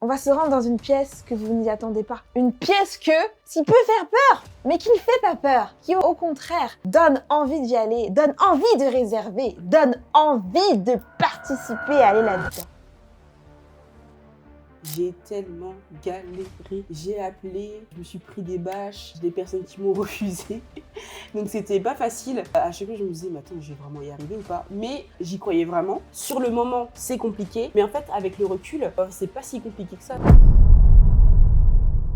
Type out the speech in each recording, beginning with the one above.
On va se rendre dans une pièce que vous n'y attendez pas. Une pièce qui peut faire peur, mais qui ne fait pas peur. Qui, au contraire, donne envie d'y aller, donne envie de réserver, donne envie de participer à aller là-dedans. J'ai tellement galéré. J'ai appelé, je me suis pris des bâches, des personnes qui m'ont refusé. Donc c'était pas facile. À chaque fois, je me disais, mais attends, je vais vraiment y arriver ou pas? Mais j'y croyais vraiment. Sur le moment, c'est compliqué. Mais en fait, avec le recul, c'est pas si compliqué que ça.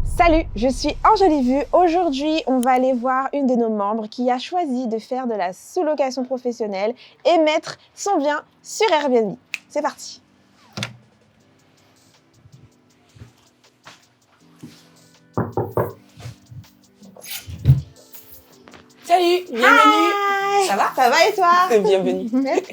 Salut, je suis Angélie Vu. Aujourd'hui, on va aller voir une de nos membres qui a choisi de faire de la sous-location professionnelle et mettre son bien sur Airbnb. C'est parti. Salut, bienvenue. Hi. Ça va? Ça va et toi? Bienvenue. Merci.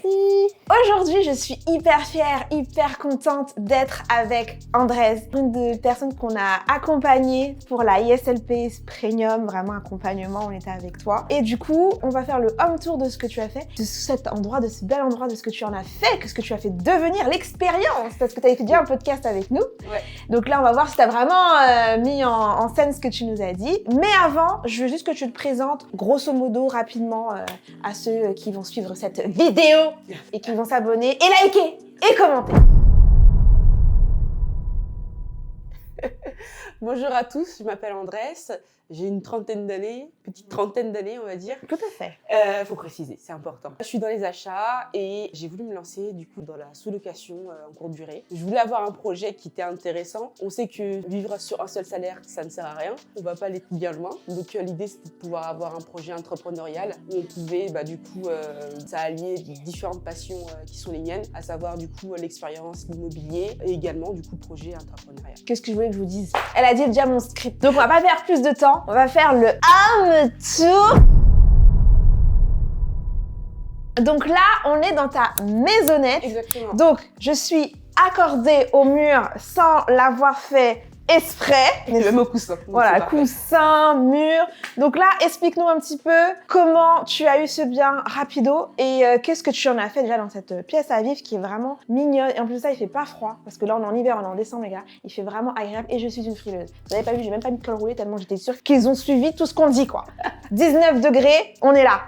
Aujourd'hui, je suis hyper fière, hyper contente d'être avec Andrés, une des personnes qu'on a accompagnée pour la ISLP Premium, vraiment accompagnement, on était avec toi. Et du coup, on va faire le home tour de ce que tu as fait, de cet endroit, de ce bel endroit, de ce que tu en as fait, de ce que tu as fait devenir, l'expérience, parce que tu avais fait déjà un podcast avec nous. Ouais. Donc là, on va voir si tu as vraiment mis en scène ce que tu nous as dit. Mais avant, je veux juste que tu te présentes, grosso modo, rapidement, à ceux qui vont suivre cette vidéo et qui vont s'abonner et liker et commenter. Bonjour à tous, je m'appelle Andrés. J'ai une trentaine d'années, petite trentaine d'années, on va dire. Tout à fait. Faut préciser, c'est important. Je suis dans les achats et j'ai voulu me lancer du coup dans la sous-location en courte durée. Je voulais avoir un projet qui était intéressant. On sait que vivre sur un seul salaire, ça ne sert à rien. On va pas aller bien loin. Donc l'idée, c'était de pouvoir avoir un projet entrepreneurial où on pouvait ça allier différentes passions qui sont les miennes, à savoir du coup l'expérience, l'immobilier et également du coup le projet entrepreneurial. Qu'est-ce que je voulais que je vous dise? Elle a dit déjà mon script. Donc on va pas perdre plus de temps. On va faire le home tour. Donc là, on est dans ta maisonnette. Exactement. Donc, je suis accordée au mur sans l'avoir fait exprès. Et même au coussin. Voilà, coussin, mur. Donc là, explique-nous un petit peu comment tu as eu ce bien rapido et qu'est-ce que tu en as fait déjà dans cette pièce à vivre qui est vraiment mignonne. Et en plus de ça, il fait pas froid parce que là, on est en hiver, on est en décembre, les gars. Il fait vraiment agréable et je suis une frileuse. Vous n'avez pas vu, j'ai même pas mis de col roulé tellement j'étais sûre qu'ils ont suivi tout ce qu'on dit, quoi. 19 degrés, on est là.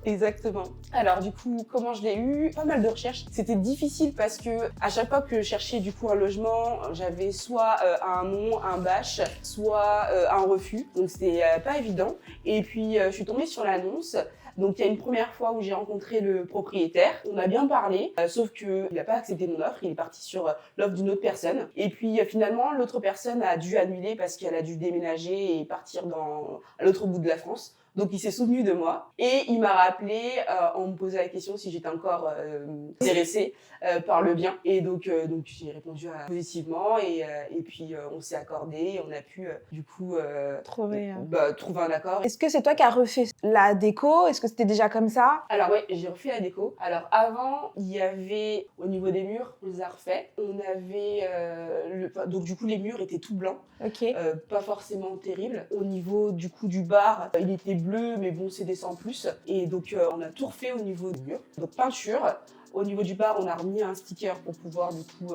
Exactement. Alors du coup, comment je l'ai eu? Pas mal de recherches. C'était difficile parce que à chaque fois que je cherchais du coup un logement, j'avais soit un non, un bâche, soit un refus. Donc c'était pas évident. Et puis je suis tombée sur l'annonce. Donc il y a une première fois où j'ai rencontré le propriétaire, on a bien parlé, sauf qu'il n'a pas accepté mon offre, il est parti sur l'offre d'une autre personne. Et puis finalement, l'autre personne a dû annuler parce qu'elle a dû déménager et partir à l'autre bout de la France. Donc il s'est souvenu de moi et il m'a rappelé en me posant la question si j'étais encore intéressée par le bien. Et donc j'ai répondu positivement et puis on s'est accordé, on a pu du coup trouver un accord. Est-ce que c'est toi qui as refait la déco? Est-ce que c'était déjà comme ça? Alors oui, j'ai refait la déco. Alors avant, il y avait au niveau des murs, on les a refaits. On avait donc du coup les murs étaient tout blancs, pas forcément terribles. Au niveau du coup du bar, il était bleu, mais bon, c'est des sans plus. Et donc, on a tout refait au niveau du mur. Donc, peinture. Au niveau du bar, on a remis un sticker pour pouvoir du coup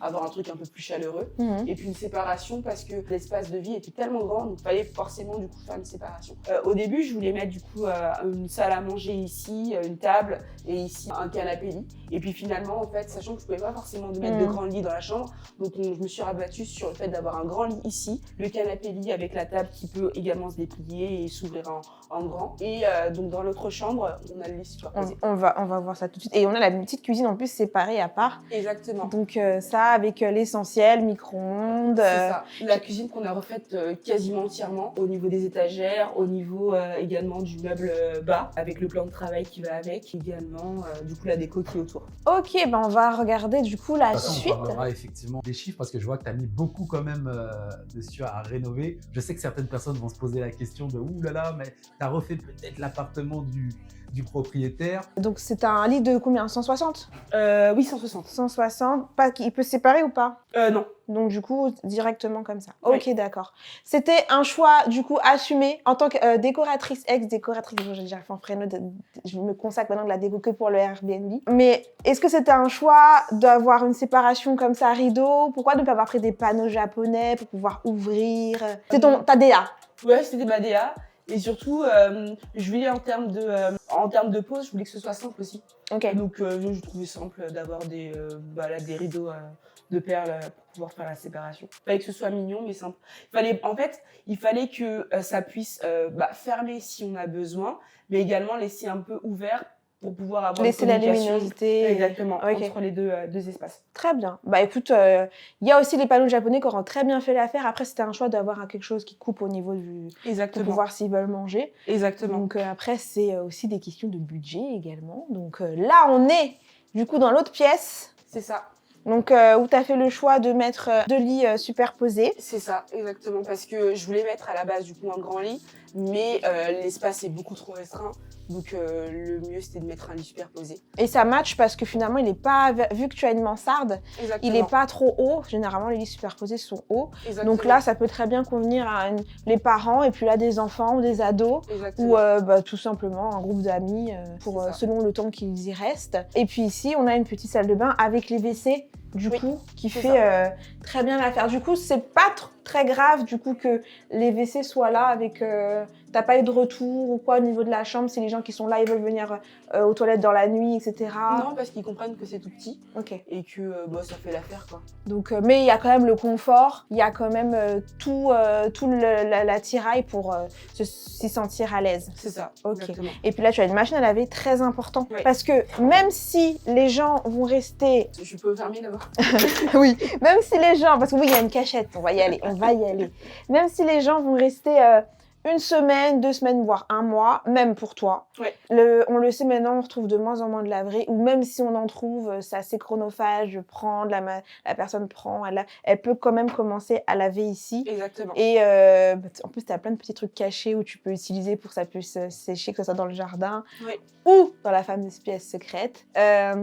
avoir un truc un peu plus chaleureux. Et puis une séparation parce que l'espace de vie était tellement grand, donc il fallait forcément du coup faire une séparation. Au début, je voulais mettre du coup une salle à manger ici, une table et ici un canapé lit. Et puis finalement, en fait, sachant que je pouvais pas forcément mettre de grand lit dans la chambre, donc je me suis rabattue sur le fait d'avoir un grand lit ici, le canapé lit avec la table qui peut également se déplier et s'ouvrir en grand. Et donc dans l'autre chambre, on a le lit superposé. On va voir ça tout de suite. Et on a la petite cuisine en plus séparée à part. Exactement. Donc ça avec l'essentiel, micro-ondes. C'est ça. La cuisine qu'on a refaite quasiment entièrement au niveau des étagères, au niveau également du meuble bas avec le plan de travail qui va avec, également du coup la déco qui est autour. Ok, ben on va regarder du coup la suite. On parlera effectivement des chiffres parce que je vois que tu as mis beaucoup quand même dessus à rénover. Je sais que certaines personnes vont se poser la question de ouh là là, mais tu as refait peut-être l'appartement du propriétaire. Donc c'est un lit de combien? 160? Oui, 160. 160. Il peut se séparer ou pas? Non. Donc du coup, directement comme ça. Oui. Ok, d'accord. C'était un choix du coup assumé en tant que décoratrice, ex-décoratrice. J'arrive en prénom, je me consacre maintenant de la déco que pour le Airbnb. Mais est-ce que c'était un choix d'avoir une séparation comme ça, rideau? Pourquoi ne pas avoir pris des panneaux japonais pour pouvoir ouvrir? C'est ta DA? Ouais, c'était ma DA. Et surtout, je voulais en termes de pose, je voulais que ce soit simple aussi. Ok. Donc je trouvais simple d'avoir des rideaux de perles pour pouvoir faire la séparation. Il fallait que ce soit mignon mais simple. Il fallait que ça puisse fermer si on a besoin, mais également laisser un peu ouvert pour pouvoir avoir laisser une la communication. luminosité. Exactement, okay. entre les deux espaces. Très bien. Bah écoute, il y a aussi les panneaux japonais qui auront très bien fait l'affaire. Après, c'était un choix d'avoir quelque chose qui coupe au niveau du... Exactement. Pour voir s'ils veulent manger. Exactement. Donc après, c'est aussi des questions de budget également. Donc là, on est du coup dans l'autre pièce. C'est ça. Donc où tu as fait le choix de mettre 2 lits superposés. C'est ça, exactement. Parce que je voulais mettre à la base du coup un grand lit, mais l'espace est beaucoup trop restreint. Donc le mieux c'était de mettre un lit superposé. Et ça match parce que finalement il est pas, vu que tu as une mansarde, exactement. Il est pas trop haut. Généralement les lits superposés sont hauts. Exactement. Donc là ça peut très bien convenir à les parents et puis là des enfants ou des ados. Exactement. Ou tout simplement un groupe d'amis selon le temps qu'ils y restent. Et puis ici on a une petite salle de bain avec les WC. Du coup, qui fait très bien l'affaire. Du coup, c'est pas très grave du coup que les WC soient là avec... t'as pas eu de retour ou quoi au niveau de la chambre, si les gens qui sont là, ils veulent venir aux toilettes dans la nuit, etc. Non, parce qu'ils comprennent que c'est tout petit. Ok. Et que ça fait l'affaire, quoi. Donc, mais il y a quand même le confort, il y a quand même tout l'attirail pour s'y sentir à l'aise. C'est ça, ok. Exactement. Et puis là, tu as une machine à laver très importante. Oui. Parce que même si les gens vont rester... Je peux fermer là-bas. Oui, même si les gens... Parce que oui, il y a une cachette, on va y aller. Même si les gens vont rester 1 semaine, 2 semaines, voire 1 mois, même pour toi. Ouais. On le sait maintenant, on retrouve de moins en moins de laveries, ou même si on en trouve, c'est assez chronophage, prendre, la personne prend, elle peut quand même commencer à laver ici. Exactement. Et en plus, tu as plein de petits trucs cachés où tu peux utiliser pour que ça puisse sécher, que ce soit dans le jardin. Oui. Ou dans la fameuse pièce secrète.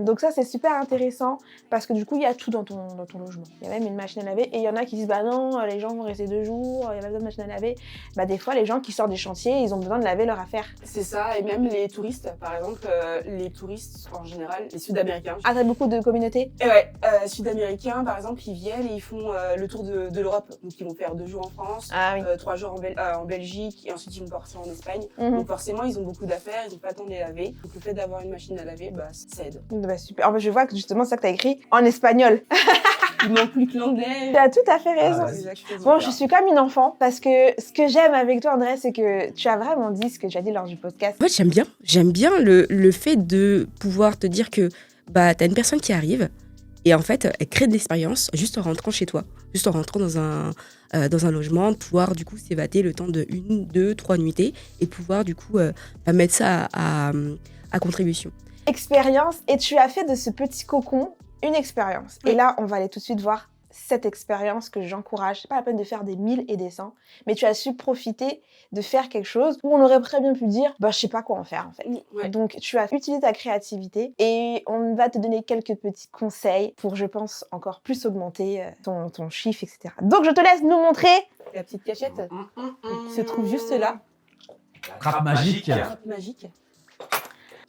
Donc ça, c'est super intéressant parce que du coup, il y a tout dans ton logement. Il y a même une machine à laver et il y en a qui disent « Bah non, les gens vont rester 2 jours, il y a pas besoin de machine à laver. » Bah des fois, les gens qui sortent des chantiers, ils ont besoin de laver leur affaire. C'est ça, et même les touristes, par exemple, les touristes en général, les Sud-Américains. Ah, t'as beaucoup de communautés? Et ouais, Sud-Américains, par exemple, ils viennent et ils font le tour de l'Europe. Donc ils vont faire 2 jours en France, 3 jours en Belgique et ensuite ils vont partir en Espagne. Donc forcément, ils ont beaucoup d'affaires, ils n'ont pas le temps de les laver. Donc le fait d'avoir une machine à laver, ça aide. Bah super. Je vois que justement, c'est ça que t'as écrit en espagnol. Il manque plus que l'anglais. Tu as tout à fait raison. Bon, je suis comme une enfant parce que ce que j'aime avec toi, André, c'est que tu as vraiment dit ce que tu as dit lors du podcast. En fait, j'aime bien le fait de pouvoir te dire que t'as une personne qui arrive et en fait, elle crée de l'expérience juste en rentrant chez toi, juste en rentrant dans un logement, de pouvoir du coup s'évader le temps de 1, 2, 3 nuitées et pouvoir du coup mettre ça à contribution. Expérience, et tu as fait de ce petit cocon une expérience. Oui. Et là, on va aller tout de suite voir cette expérience que j'encourage. C'est pas la peine de faire des 1000 et des 100, mais tu as su profiter de faire quelque chose où on aurait très bien pu dire je sais pas quoi en faire en fait. Ouais. Donc tu as utilisé ta créativité et on va te donner quelques petits conseils pour, je pense, encore plus augmenter ton chiffre, etc. Donc je te laisse nous montrer la petite cachette qui se trouve juste là. Trappe magique. Trappe magique.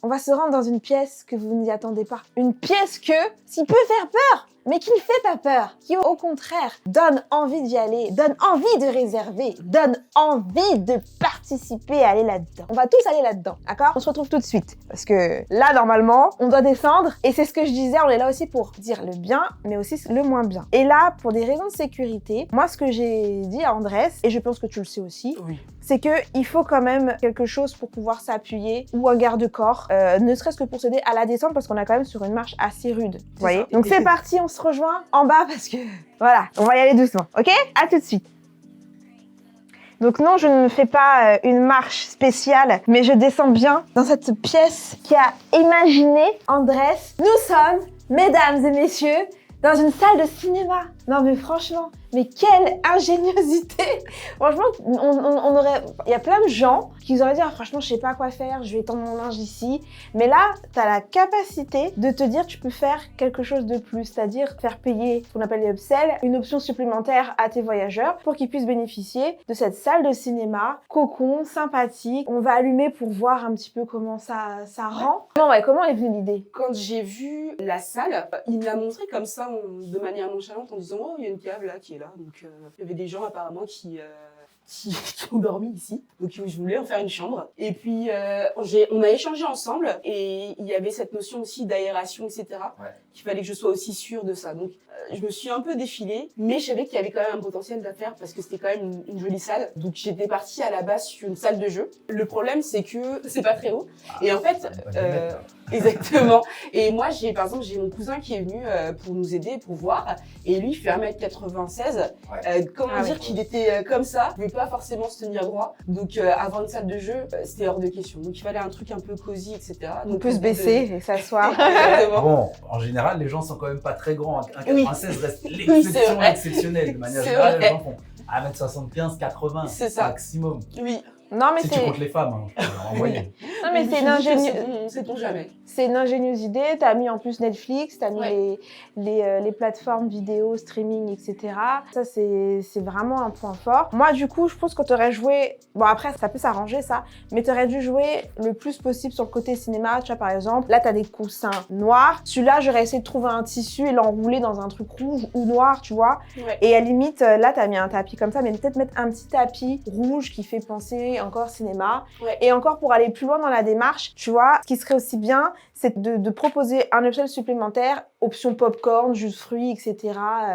On va se rendre dans une pièce que vous n'y attendez pas. Une pièce qui peut faire peur, mais qui ne fait pas peur. Qui, au contraire, donne envie d'y aller, donne envie de réserver, donne envie de participer à aller là-dedans. On va tous aller là-dedans, d'accord? On se retrouve tout de suite. Parce que là, normalement, on doit descendre. Et c'est ce que je disais, on est là aussi pour dire le bien, mais aussi le moins bien. Et là, pour des raisons de sécurité, moi, ce que j'ai dit à Andrés, et je pense que tu le sais aussi, oui, c'est qu'il faut quand même quelque chose pour pouvoir s'appuyer ou un garde-corps, ne serait-ce que pour s'aider à la descente parce qu'on est quand même sur une marche assez rude. Vous voyez? Donc c'est parti, on se rejoint en bas parce que voilà, on va y aller doucement, ok? À tout de suite. Donc non, je ne fais pas une marche spéciale, mais je descends bien dans cette pièce qui a imaginé Andrés. Nous sommes, mesdames et messieurs, dans une salle de cinéma. Non mais franchement, mais quelle ingéniosité! Franchement, on aurait... Il y a plein de gens qui auraient dit ah, franchement, je sais pas quoi faire, je vais étendre mon linge ici. Mais là, tu as la capacité de te dire tu peux faire quelque chose de plus, c'est-à-dire faire payer ce qu'on appelle les upsells, une option supplémentaire à tes voyageurs pour qu'ils puissent bénéficier de cette salle de cinéma, cocon, sympathique. On va allumer pour voir un petit peu comment ça rend. Comment est venue l'idée? Quand j'ai vu la salle, il me l'a montré comme ça, de manière nonchalante, en disant « Oh, il y a une cave là qui est là ». Donc, il y avait des gens apparemment qui ont dormi ici. Donc, je voulais en faire une chambre. Et puis, on a échangé ensemble et il y avait cette notion aussi d'aération, etc. Ouais. Qu'il fallait que je sois aussi sûre de ça. Donc, je me suis un peu défilée, mais je savais qu'il y avait quand même un potentiel d'affaires parce que c'était quand même une jolie salle. Donc, j'étais partie à la base sur une salle de jeu. Le problème, c'est que c'est pas très haut. Et en fait, exactement. Et moi, par exemple, j'ai mon cousin qui est venu pour nous aider, pour voir. Et lui, il fait 1m96. Comment dire qu'il était comme ça? Il ne pouvait pas forcément se tenir droit. Donc, avoir une salle de jeu, c'était hors de question. Donc, il fallait un truc un peu cosy, etc. Donc, on peut se baisser et s'asseoir. Bon, en général, les gens sont quand même pas très grands. Un 96 reste l'exception exceptionnelle. De manière générale, les gens font 1m75, 80 c'est ça. maximum. Oui. Non, mais si tu comptes les femmes, en moyenne. Non, mais c'est une ingénieuse. Sait-on jamais. C'est une ingénieuse idée. Tu as mis en plus Netflix, tu as mis les plateformes vidéo, streaming, etc. Ça, c'est vraiment un point fort. Moi, du coup, je pense que tu aurais joué... Bon, après, ça peut s'arranger, ça. Mais tu aurais dû jouer le plus possible sur le côté cinéma. Tu vois, par exemple, là, tu as des coussins noirs. Celui-là, j'aurais essayé de trouver un tissu et l'enrouler dans un truc rouge ou noir, tu vois. Ouais. Et à la limite, là, tu as mis un tapis comme ça, mais peut-être mettre un petit tapis rouge qui fait penser encore cinéma. Ouais. Et encore pour aller plus loin dans la démarche, tu vois, ce qui serait aussi bien, c'est de proposer un upsell supplémentaire, option popcorn, jus de fruits, etc.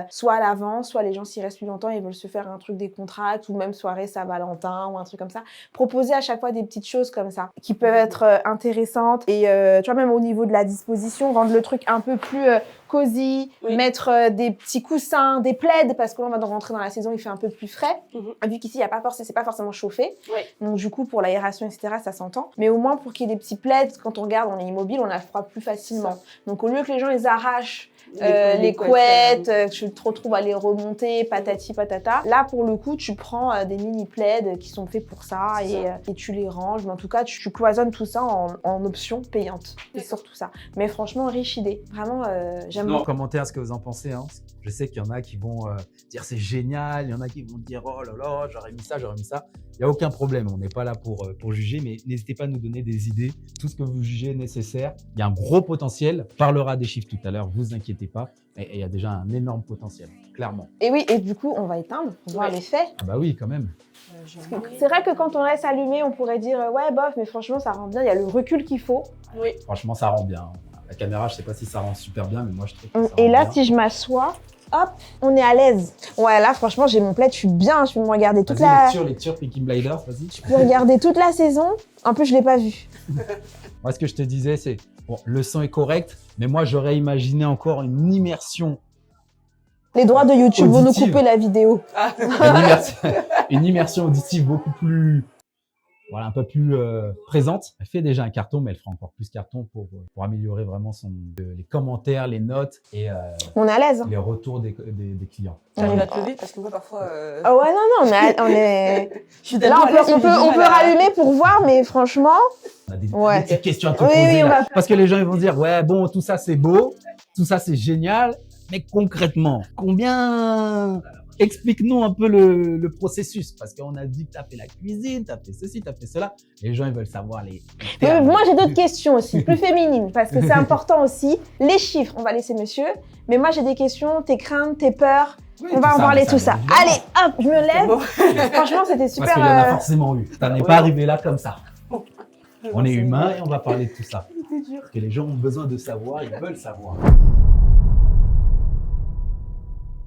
Soit à l'avance, soit les gens s'y restent plus longtemps, ils veulent se faire un truc décontracté ou même soirée Saint-Valentin ou un truc comme ça. Proposer à chaque fois des petites choses comme ça qui peuvent être intéressantes et tu vois, même au niveau de la disposition, rendre le truc un peu plus cosy, mettre des petits coussins, des plaids parce que là on va rentrer dans la saison, il fait un peu plus frais. Vu qu'ici il y a pas c'est pas forcément chauffé. Donc du coup pour l'aération, etc. ça s'entend. Mais au moins pour qu'il y ait des petits plaids, quand on regarde, on est immobile, on a froid plus facilement. Donc au lieu que les gens les arrachent les couettes, tu te retrouves à les remonter, patati patata. Là, pour le coup, tu prends des mini plaids qui sont faits pour ça et tu les ranges. Mais en tout cas, tu cloisonnes tout ça en option payante. C'est surtout ça. Mais franchement, riche idée. Vraiment, j'aime beaucoup. Commentaire ce que vous en pensez. Hein. Je sais qu'il y en a qui vont dire c'est génial, il y en a qui vont dire oh là là, j'aurais mis ça, j'aurais mis ça. Il n'y a aucun problème, on n'est pas là pour juger, mais n'hésitez pas à nous donner des idées, tout ce que vous jugez nécessaire. Il y a un gros potentiel, on parlera des chiffres tout à l'heure, vous inquiétez pas, et il y a déjà un énorme potentiel, clairement. Et oui, et du coup, on va éteindre pour voir l'effet. Ah bah oui, quand même. C'est vrai que quand on laisse allumer, on pourrait dire ouais, bof, mais franchement, ça rend bien, il y a le recul qu'il faut. Oui. Franchement, ça rend bien. La caméra, je sais pas si ça rend super bien, mais moi, je trouve que ça Et rend là, bien. si je m'assois, hop, on est à l'aise. Ouais, là, franchement, j'ai mon plaid, je suis bien, je peux me regarder toute la... Lecture, Peaky Blinders, vas-y. Je peux regarder toute la saison. En plus, je l'ai pas vu. Moi, ce que je te disais, c'est, bon, le son est correct, mais moi, j'aurais imaginé encore une immersion. Les droits de YouTube vont nous Auditive. couper la vidéo. Une immersion auditive beaucoup plus, voilà, un peu plus présente. Elle fait déjà un carton, mais elle fera encore plus carton pour améliorer vraiment les commentaires, les notes et On est à l'aise. les retours des clients. J'arrive à te lever parce que moi parfois. Ah ouais, non, mais on est... Je suis Là, on peut rallumer pour voir, mais franchement... On a des Ouais. petites questions à te Oui, poser. oui, là. on va- Parce que les gens ils vont dire, ouais, bon, tout ça c'est beau, tout ça c'est génial, mais concrètement, combien... Explique-nous un peu le processus, parce qu'on a dit que tu as fait la cuisine, tu as fait ceci, tu as fait cela. Les gens, ils veulent savoir les Mais termes. moi, j'ai d'autres questions aussi, plus féminines, parce que c'est important aussi. Les chiffres, on va laisser monsieur. Mais moi, j'ai des questions, tes craintes, tes peurs. Oui, On va en parler tout ça. bien évidemment. Allez, hop, je me lève. Franchement, c'était Parce super... qu'il y en a forcément eu. Ça n'est pas arrivé là comme ça. On est humain et on va parler de tout ça. C'est dur. Parce que les gens ont besoin de savoir, ils veulent savoir.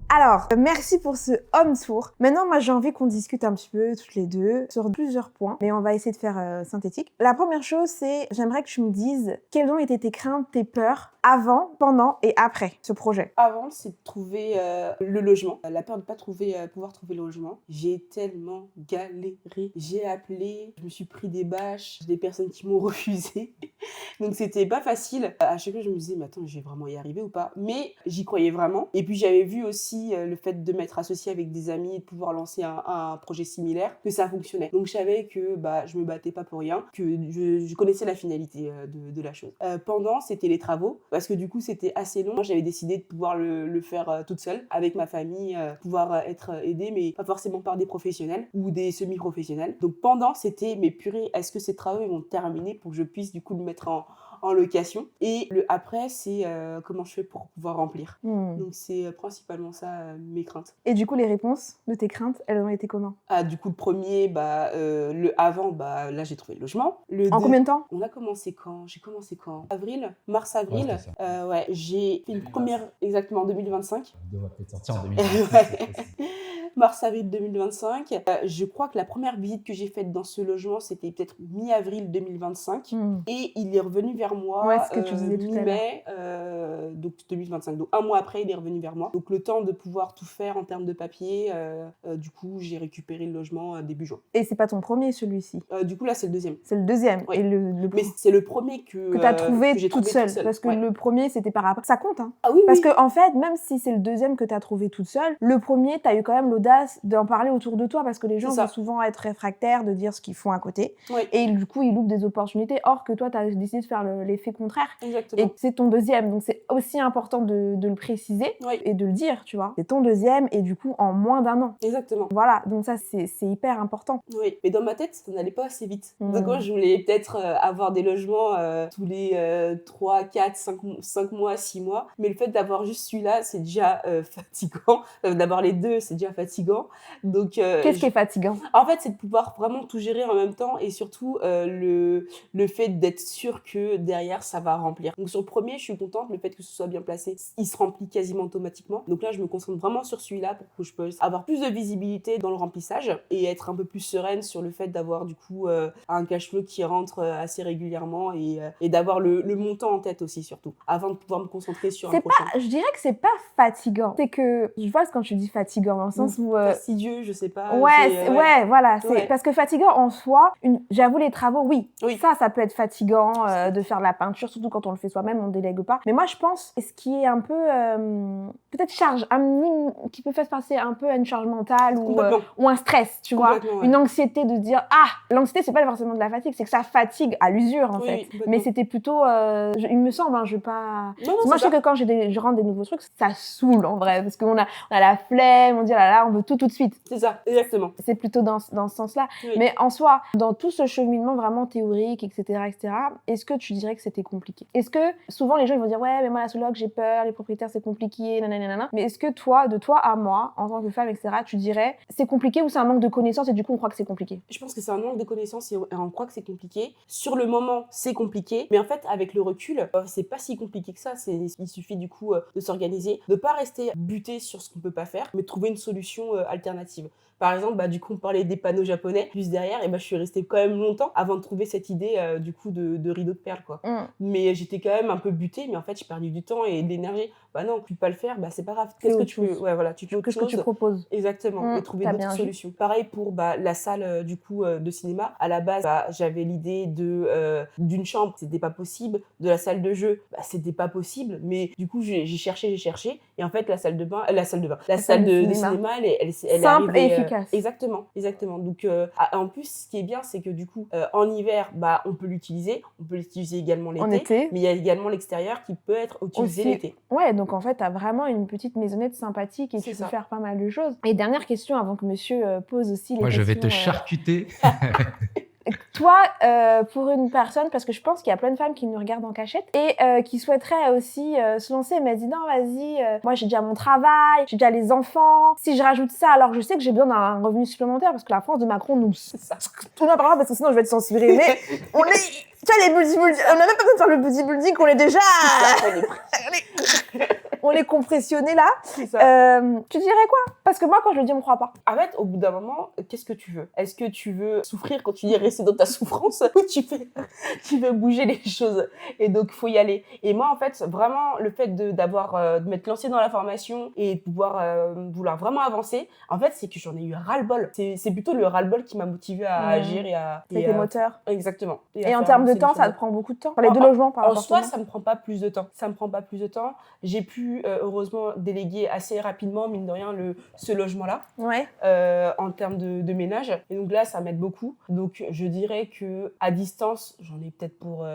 Alors, merci pour ce home tour. Maintenant, moi, j'ai envie qu'on discute un petit peu, toutes les deux, sur plusieurs points. Mais on va essayer de faire synthétique. La première chose, c'est, j'aimerais que tu me dises quelles ont été tes craintes, tes peurs, avant, pendant et après ce projet. Avant, c'est de trouver le logement. La peur de ne pas pouvoir trouver le logement. J'ai tellement galéré. J'ai appelé, je me suis pris des bâches, des personnes qui m'ont refusé. Donc, c'était pas facile. À chaque fois, je me disais, mais attends, je vais vraiment y arriver ou pas? Mais j'y croyais vraiment. Et puis, j'avais vu aussi aussi le fait de m'être associée avec des amis et de pouvoir lancer un projet similaire, que ça fonctionnait. Donc je savais que je me battais pas pour rien, que je connaissais la finalité de la chose. Pendant, c'était les travaux, parce que du coup c'était assez long. Moi j'avais décidé de pouvoir le faire toute seule, avec ma famille, pouvoir être aidée, mais pas forcément par des professionnels ou des semi-professionnels. Donc pendant, c'était, mais purée, est-ce que ces travaux ils vont terminer pour que je puisse du coup le mettre en location. Et le après, c'est comment je fais pour pouvoir remplir. Donc c'est principalement ça mes craintes. Et du coup, les réponses de tes craintes, elles ont été comment? Du coup, le premier, le avant, là j'ai trouvé le logement. En combien de temps? On a commencé quand? J'ai commencé quand? Mars-avril. Ouais, Ouais, j'ai fait une première, exactement en 2025. Il devrait peut-être sortir en 2025. Mars-avril 2025. Je crois que la première visite que j'ai faite dans ce logement, c'était peut-être mi-avril 2025. Et il est revenu vers moi ce que tu disais mi-mai, donc 2025. Donc un mois après, il est revenu vers moi. Donc le temps de pouvoir tout faire en termes de papier, du coup, j'ai récupéré le logement début juin. Et c'est pas ton premier, celui-ci? Du coup, là, c'est le deuxième. C'est le deuxième. Oui. Et Mais c'est le premier que tu as trouvé j'ai toute seule. Parce que le premier, c'était par rapport... Ça compte, hein? Ah oui, parce que en fait, même si c'est le deuxième que tu as trouvé toute seule, le premier, tu as eu quand même l'audace d'en parler autour de toi, parce que les gens vont souvent être réfractaires de dire ce qu'ils font à côté. Oui. Et du coup, ils loupent des opportunités. Or que toi, tu as décidé de faire l'effet contraire. Exactement. Et c'est ton deuxième. Donc c'est aussi important de le préciser et de le dire, tu vois. C'est ton deuxième et du coup, en moins d'1 an. Exactement. Voilà, donc ça, c'est hyper important. Oui, mais dans ma tête, ça n'allait pas assez vite. Donc moi, je voulais peut-être avoir des logements tous les 3, 4, 5 mois, 6 mois. Mais le fait d'avoir juste celui-là, c'est déjà fatigant. D'avoir les deux, c'est déjà fatigant. Donc qu'est-ce qui est fatigant? En fait, c'est de pouvoir vraiment tout gérer en même temps et surtout le fait d'être sûr que derrière, ça va remplir. Donc sur le premier, je suis contente, le fait que ce soit bien placé, il se remplit quasiment automatiquement. Donc là, je me concentre vraiment sur celui-là pour que je puisse avoir plus de visibilité dans le remplissage et être un peu plus sereine sur le fait d'avoir du coup un cash flow qui rentre assez régulièrement et d'avoir le montant en tête aussi surtout, avant de pouvoir me concentrer sur un prochain. Je dirais que c'est pas fatigant. C'est que, je vois quand tu dis fatigant, dans le sens où... fastidieux, je sais pas. Ouais, voilà. Parce que fatigant en soi, j'avoue les travaux, oui. Ça peut être fatigant de faire de la peinture, surtout quand on le fait soi-même, on délègue pas. Mais moi, je pense, ce qui est un peu, peut-être qui peut faire passer un peu à une charge mentale ou un stress, tu vois. Une anxiété de dire, l'anxiété, c'est pas forcément de la fatigue, c'est que ça fatigue à l'usure, en fait. Mais c'était plutôt, il me semble, je veux pas... moi, je sais que quand je rentre des nouveaux trucs, ça saoule, en vrai, parce qu'on a la flemme, on dit, là, on veut tout de suite. C'est ça, exactement. C'est plutôt dans ce sens-là. Mais en soi, dans tout ce cheminement vraiment théorique, etc., est-ce que tu dirais que c'était compliqué? Est-ce que souvent les gens ils vont dire ouais, mais moi la sous-loc j'ai peur, les propriétaires c'est compliqué, nanana. Mais est-ce que toi, de toi à moi, en tant que femme, etc., tu dirais c'est compliqué ou c'est un manque de connaissances et du coup on croit que c'est compliqué? Je pense que c'est un manque de connaissances et on croit que c'est compliqué. Sur le moment, c'est compliqué, mais en fait avec le recul, c'est pas si compliqué que ça. Il suffit du coup de s'organiser, de pas rester buté sur ce qu'on peut pas faire, mais de trouver une solution alternative. Par exemple, du coup, on parlait des panneaux japonais. Juste derrière, et je suis restée quand même longtemps avant de trouver cette idée du coup de rideau de perles, quoi. Mais j'étais quand même un peu butée, mais en fait, j'ai perdu du temps et de l'énergie. Non, tu peux pas le faire, c'est pas grave. Qu'est-ce que tu veux? Ouais, voilà, tu fais autre chose. Qu'est-ce que tu proposes? Exactement, et trouver d'autres solutions. Pareil pour la salle du coup de cinéma. À la base, j'avais l'idée d'une chambre, c'était pas possible. De la salle de jeu, c'était pas possible. Mais du coup, j'ai cherché. Et en fait, la salle de cinéma, elle est simple et efficace. Exactement. Donc, en plus, ce qui est bien, c'est que du coup, en hiver, on peut l'utiliser. On peut l'utiliser également l'été. Mais il y a également l'extérieur qui peut être utilisé l'été. Ouais, donc en fait, t'as vraiment une petite maisonnette sympathique et tu peux faire pas mal de choses. Et dernière question avant que monsieur pose aussi les questions. Moi, je vais te charcuter. Toi, pour une personne, parce que je pense qu'il y a plein de femmes qui nous regardent en cachette et qui souhaiteraient aussi se lancer, elle m'a dit non, vas-y, moi j'ai déjà mon travail, j'ai déjà les enfants. Si je rajoute ça, alors je sais que j'ai besoin d'un revenu supplémentaire parce que la France de Macron nous... Tout n'a pas grave parce que sinon je vais être censurée. Mais on est... Tu vois, les bodybuilding, on n'a même pas besoin de faire le bodybuilding, on est déjà... on est compressionnés là. Tu dirais quoi? Parce que moi, quand je le dis, on me croit pas. En fait, au bout d'un moment, qu'est-ce que tu veux? Est-ce que tu veux souffrir quand tu dis rester dans ta souffrance ou tu veux bouger les choses? Et donc, faut y aller. Et moi, en fait, vraiment, le fait de m'être lancée dans la formation et de pouvoir vouloir vraiment avancer, en fait, c'est que j'en ai eu ras-le-bol. C'est plutôt le ras-le-bol qui m'a motivée à agir et à... C'était moteur. Exactement. Et en termes de de temps ça te prend beaucoup de temps? Les 2 logements par appartement? En soi, appartement? ça me prend pas plus de temps. Ça me prend pas plus de temps. J'ai pu, heureusement, déléguer assez rapidement, mine de rien, ce logement-là, Ouais. en termes de ménage. Et donc là, ça m'aide beaucoup. Donc, je dirais qu'à distance, j'en ai peut-être pour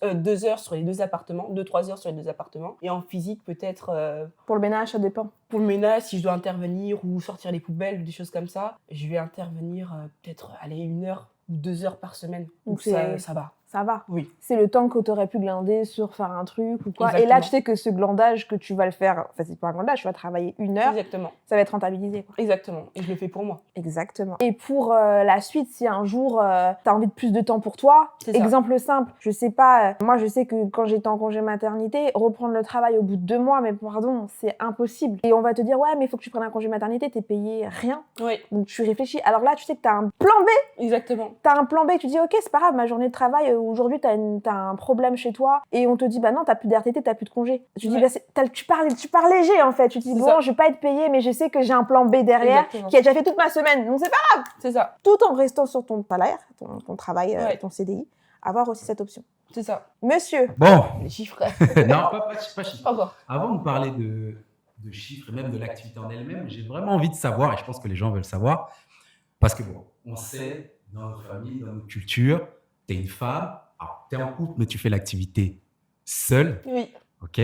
2 heures sur les 2 appartements, 2-3 heures sur les 2 appartements. Et en physique, peut-être... Pour le ménage, ça dépend. Pour le ménage, si je dois intervenir ou sortir les poubelles ou des choses comme ça, je vais intervenir peut-être, 1 heure ou 2 heures par semaine. Donc ça va. Ça va. Oui. C'est le temps que tu aurais pu glander sur faire un truc ou quoi. Exactement. Et là, tu sais que ce glandage que tu vas le faire, enfin, c'est pas un glandage, tu vas travailler 1 heure, Exactement. ça va être rentabilisé, quoi. Exactement. Et je le fais pour moi. Exactement. Et pour la suite, si un jour tu as envie de plus de temps pour toi, C'est ça. exemple simple, je sais pas, moi je sais que quand j'étais en congé maternité, reprendre le travail au bout de 2 mois, mais pardon, c'est impossible. Et on va te dire, ouais, mais il faut que tu prennes un congé maternité, t'es payé rien. Oui. Donc tu réfléchis. Alors là, tu sais que t'as un plan B. Exactement. T'as un plan B, tu dis, ok, c'est pas grave, ma journée de travail, aujourd'hui, t'as un problème chez toi, et on te dit, bah non, t'as plus d'RTT, t'as plus de congé. Tu dis, Ouais. bah, tu pars léger, en fait. Tu te dis, C'est bon, ça. je vais pas être payé, mais je sais que j'ai un plan B derrière, Exactement. qui a déjà fait toute ma semaine. Donc c'est pas C'est ça. tout en restant sur ton salaire, ton travail, Ouais. ton CDI, avoir aussi cette option. C'est ça. Monsieur, Bon, Les chiffres. non, pas chiffre. Pas encore. Avant de parler de chiffres et même de l'activité en elle-même, j'ai vraiment envie de savoir, et je pense que les gens veulent savoir, parce que bon, on sait, dans notre famille, dans notre culture, tu es une femme, tu es en couple, mais tu fais l'activité seule, Oui. ok?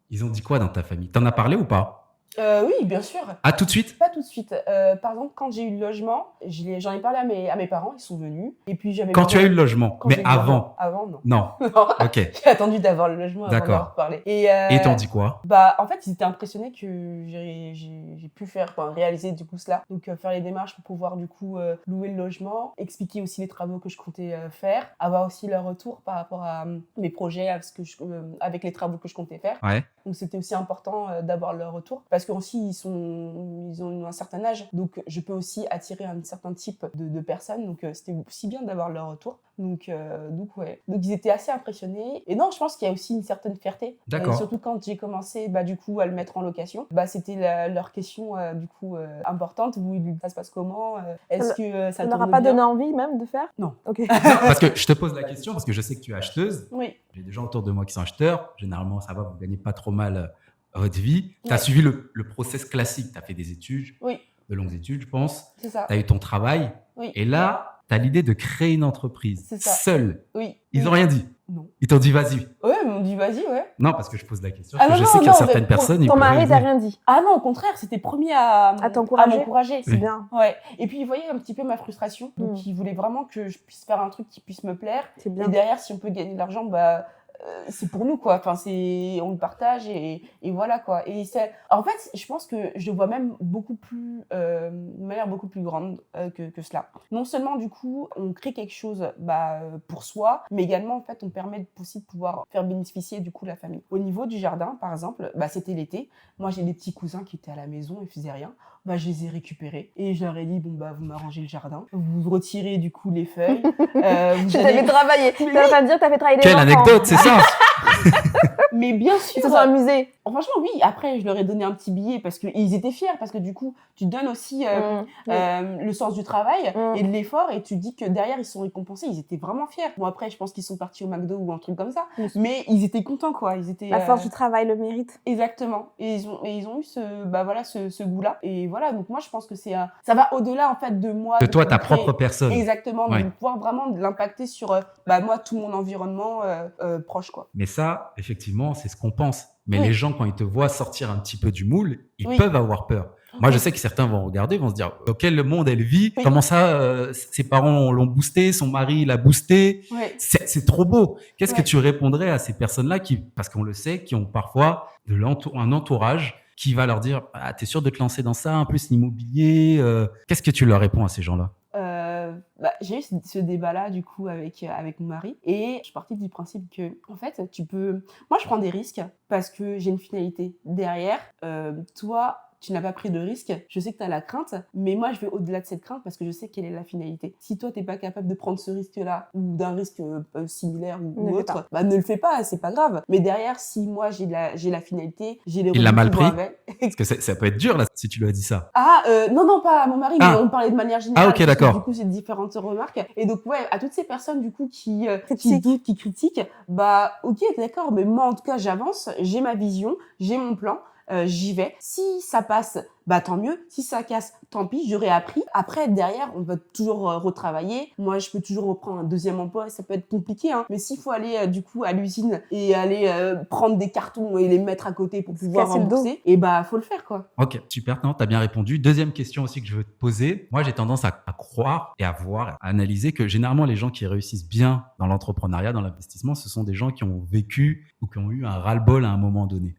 Ils ont dit quoi dans ta famille? T'en as parlé ou pas? Oui, bien sûr. Ah, tout de suite? Pas tout de suite. Par exemple, quand j'ai eu le logement, j'en ai parlé à mes parents, ils sont venus. Et puis j'avais Quand tu as eu le logement, Quand mais j'ai eu le logement. avant? Avant, non. Non, Non. ok. J'ai attendu d'avoir le logement avant D'accord. d'en reparler. Et ils t'ont dit quoi? Bah, en fait, ils étaient impressionnés que j'ai pu réaliser du coup cela. Donc, faire les démarches pour pouvoir du coup louer le logement, expliquer aussi les travaux que je comptais faire, avoir aussi leur retour par rapport à mes projets, avec les travaux que je comptais faire. Ouais. Donc, c'était aussi important d'avoir leur retour parce qu'aussi, ils ont un certain âge. Donc, je peux aussi attirer un certain type de personnes. Donc, c'était aussi bien d'avoir leur retour. Donc, ouais. Donc, ils étaient assez impressionnés. Et non, je pense qu'il y a aussi une certaine fierté. D'accord. Surtout quand j'ai commencé, du coup, à le mettre en location. C'était leur question, du coup, importante. Ça se passe comment? Est-ce que ça ça tourne leur a pas bien? donné envie même de faire? Non. Ok. Non, parce que je te pose la question, parce que je sais que tu es acheteuse. Oui. J'ai des gens autour de moi qui sont acheteurs. Généralement, ça va, vous ne gagnez pas trop mal votre vie. Tu as Ouais. suivi le process classique. Tu as fait des études, Oui, de longues études, je pense. c'est ça. Tu as eu ton travail. Oui. Et là, tu as l'idée de créer une entreprise C'est ça. seule. Oui. Ils Oui. n'ont rien dit. Non. Ils t'ont dit vas-y. Ouais, ils m'ont dit vas-y, ouais. Non, parce que je pose la question. Ah Parce que non, je sais non, qu'il y a non, certaines mais personnes. ils Ton pourraient mari t'a venir. rien dit? Ah non, au contraire, c'était premier à t'encourager. m'encourager. C'est Oui. bien, Ouais. Et puis, il voyait un petit peu ma frustration. Donc, Mm. il voulait vraiment que je puisse faire un truc qui puisse me plaire. c'est bien. Et derrière, si on peut gagner de l'argent, c'est pour nous, quoi. Enfin, on le partage et voilà, quoi. Et en fait, je pense que je le vois même beaucoup plus, de manière beaucoup plus grande que cela. Non seulement, du coup, on crée quelque chose pour soi, mais également, en fait, on permet aussi de pouvoir faire bénéficier, du coup, la famille. Au niveau du jardin, par exemple, c'était l'été. Moi, j'ai des petits cousins qui étaient à la maison, ils faisaient rien. Je les ai récupérés et je leur ai dit, vous m'arrangez le jardin, vous retirez, du coup, les feuilles. Tu t'avais travaillé. T'es en train de dire que t'as fait travailler les Quelle enfants. anecdote, c'est ça? Mais bien Ils sûr. se sont amusés. Franchement, oui. Après, je leur ai donné un petit billet parce qu'ils étaient fiers. Parce que du coup, tu donnes aussi le sens du travail et de l'effort et tu dis que derrière, ils sont récompensés. Ils étaient vraiment fiers. Bon, après, je pense qu'ils sont partis au McDo ou un truc comme ça. Oui. Mais ils étaient contents, quoi. Ils étaient, La force du travail, le mérite. Exactement. Et ils ont eu ce goût-là. Et voilà. Donc, moi, je pense que ça va au-delà, en fait, de moi. De toi, ta créer- propre personne. Exactement. Ouais. De pouvoir vraiment l'impacter sur, moi, tout mon environnement proche, quoi. Mais ça, effectivement, c'est ce qu'on pense. Mais Oui. les gens, quand ils te voient sortir un petit peu du moule, ils Oui. peuvent avoir peur. Moi, je sais que certains vont regarder, vont se dire dans quel monde elle vit, Oui. comment ça, ses parents l'ont boosté, son mari l'a boosté. Ouais. C'est trop beau. Qu'est-ce que Ouais. tu répondrais à ces personnes-là parce qu'on le sait, qui ont parfois un entourage qui va leur dire t'es sûr de te lancer dans ça, en plus l'immobilier Qu'est-ce que tu leur réponds à ces gens-là? J'ai eu ce débat-là du coup avec mon mari et je suis partie du principe que en fait moi je prends des risques parce que j'ai une finalité derrière. Toi tu n'as pas pris de risque, je sais que tu as la crainte, mais moi je vais au-delà de cette crainte parce que je sais quelle est la finalité. Si toi t'es pas capable de prendre ce risque-là ou d'un risque similaire ou autre, bah ne le fais pas, c'est pas grave. Mais derrière, si moi j'ai la finalité, j'ai les Il l'a mal revenus qui pris vont avec. Parce que ça peut être dur là si tu lui as dit ça. Non, pas à mon mari, mais on parlait de manière générale. Ok, d'accord. Du coup, c'est différentes remarques. Et donc, ouais, à toutes ces personnes, du coup, qui Critiquent. doutent, qui critiquent, bah, ok, d'accord, mais moi, en tout cas, j'avance, j'ai ma vision, j'ai mon plan, j'y vais. Si ça passe, bah, tant mieux. Si ça casse, tant pis, j'aurais appris. Après, derrière, on va toujours retravailler. Moi, je peux toujours reprendre un deuxième emploi, ça peut être compliqué, hein. Mais s'il faut aller, du coup, à l'usine et aller prendre des cartons et les mettre à côté pour pouvoir rembourser, et bah, faut le faire, quoi. Ok, super, non, t'as bien répondu. Deuxième question aussi que je veux te poser. Moi, j'ai tendance à croire et à voir, à analyser que généralement, les gens qui réussissent bien dans l'entrepreneuriat, dans l'investissement, ce sont des gens qui ont vécu ou qui ont eu un ras-le-bol à un moment donné.